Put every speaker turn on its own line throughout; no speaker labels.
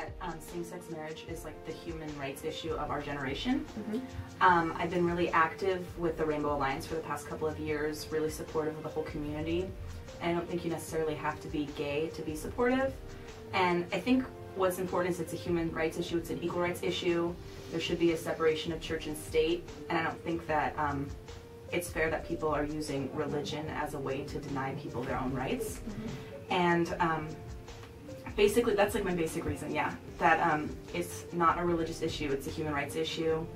that same-sex marriage is like the human rights issue of our generation.
Mm-hmm.
I've been really active with the Rainbow Alliance for the past couple of years, really supportive of the whole community. And I don't think you necessarily have to be gay to be supportive. And I think what's important is it's a human rights issue, it's an equal rights issue. There should be a separation of church and state. And I don't think that it's fair that people are using religion as a way to deny people their own rights.
Mm-hmm.
And basically, that's like my basic reason, yeah. That it's not a religious issue, it's a human rights issue.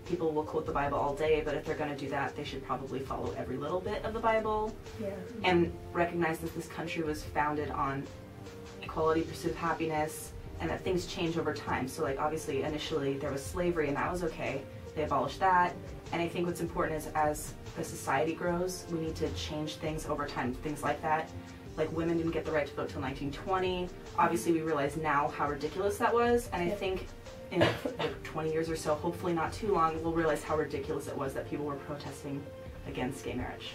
People will quote the Bible all day, but if they're going to do that, they should probably follow every little bit of the Bible.
Yeah.
And recognize that this country was founded on equality, pursuit of happiness, and that things change over time. So like obviously initially there was slavery and that was okay. They abolished that. And I think what's important is as the society grows, we need to change things over time, things like that. Like women didn't get the right to vote till 1920. Obviously we realize now how ridiculous that was, and I think in like 20 years or so, hopefully not too long, we'll realize how ridiculous it was that people were protesting against gay marriage.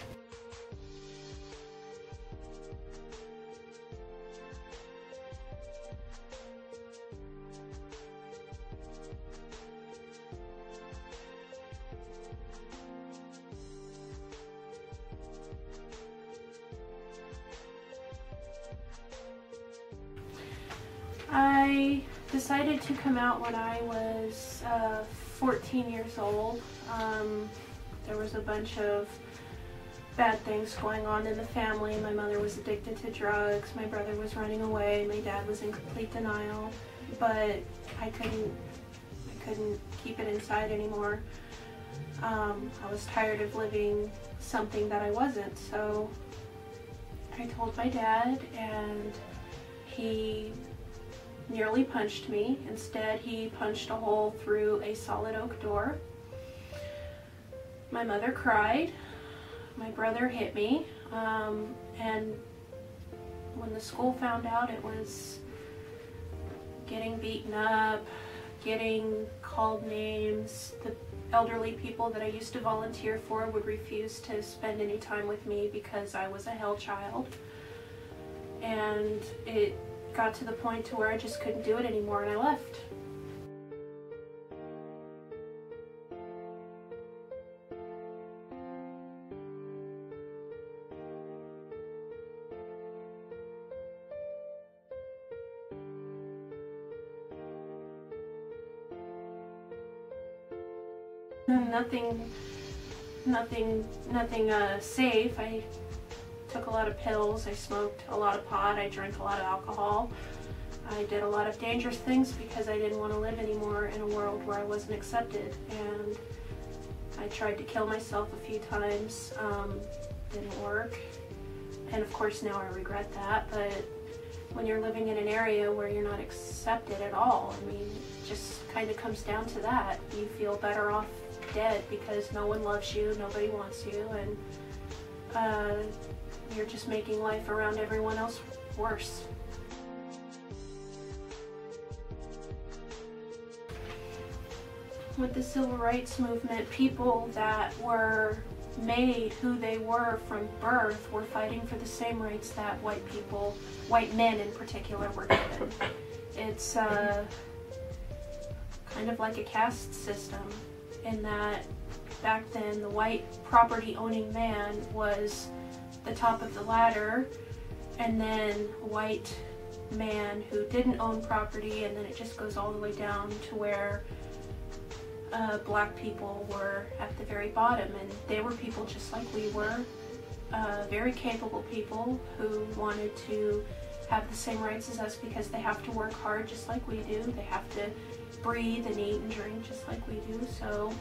I decided to come out when I was 14 years old. There was a bunch of bad things going on in the family. My mother was addicted to drugs, my brother was running away, my dad was in complete denial, but I couldn't keep it inside anymore. I was tired of living something that I wasn't, so I told my dad, and he nearly punched me. Instead, he punched a hole through a solid oak door. My mother cried. My brother hit me. And when the school found out, it was getting beaten up, getting called names. The elderly people that I used to volunteer for would refuse to spend any time with me because I was a hell child. And it got to the point to where I just couldn't do it anymore, and I left. Nothing safe. I took a lot of pills, I smoked a lot of pot, I drank a lot of alcohol. I did a lot of dangerous things because I didn't want to live anymore in a world where I wasn't accepted. And I tried to kill myself a few times, didn't work. And of course now I regret that, but when you're living in an area where you're not accepted at all, I mean, it just kind of comes down to that. You feel better off dead because no one loves you, nobody wants you, and you're just making life around everyone else worse. With the civil rights movement, people that were made who they were from birth were fighting for the same rights that white men in particular, were given. It's kind of like a caste system in that back then the white property owning man was the top of the ladder, and then white man who didn't own property, and then it just goes all the way down to where black people were at the very bottom, and they were people just like we were, very capable people who wanted to have the same rights as us because they have to work hard just like we do. They have to breathe and eat and drink just like we do, so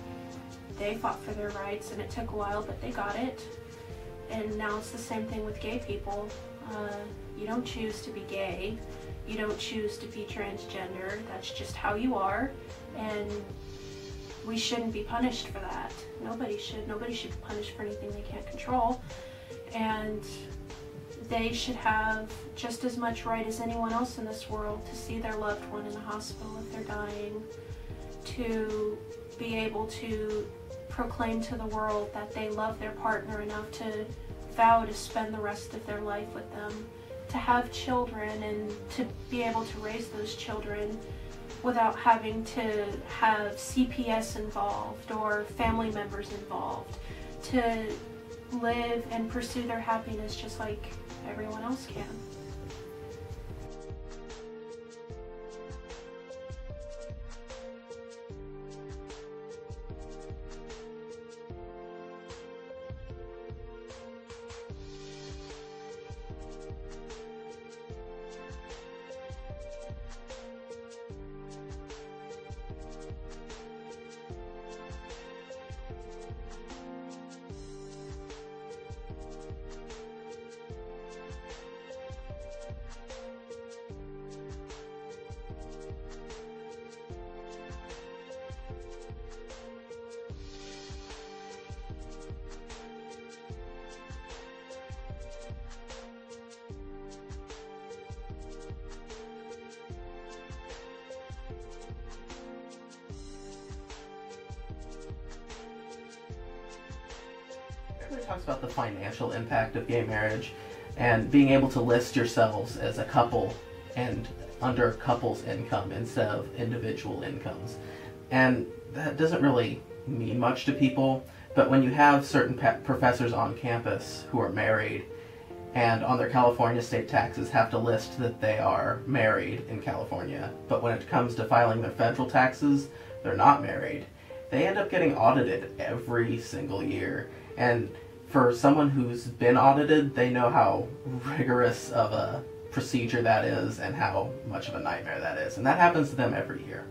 they fought for their rights, and it took a while, but they got it. And now it's the same thing with gay people. You don't choose to be gay, you don't choose to be transgender, that's just how you are, and we shouldn't be punished for that. Nobody should be punished for anything they can't control, and they should have just as much right as anyone else in this world to see their loved one in the hospital if they're dying, to be able to proclaim to the world that they love their partner enough to vow to spend the rest of their life with them, to have children and to be able to raise those children without having to have CPS involved or family members involved, to live and pursue their happiness just like everyone else can.
Everybody talks about the financial impact of gay marriage and being able to list yourselves as a couple and under couples income instead of individual incomes. And that doesn't really mean much to people, but when you have certain professors on campus who are married and on their California state taxes have to list that they are married in California, but when it comes to filing their federal taxes, they're not married, they end up getting audited every single year. And for someone who's been audited, they know how rigorous of a procedure that is and how much of a nightmare that is. And that happens to them every year.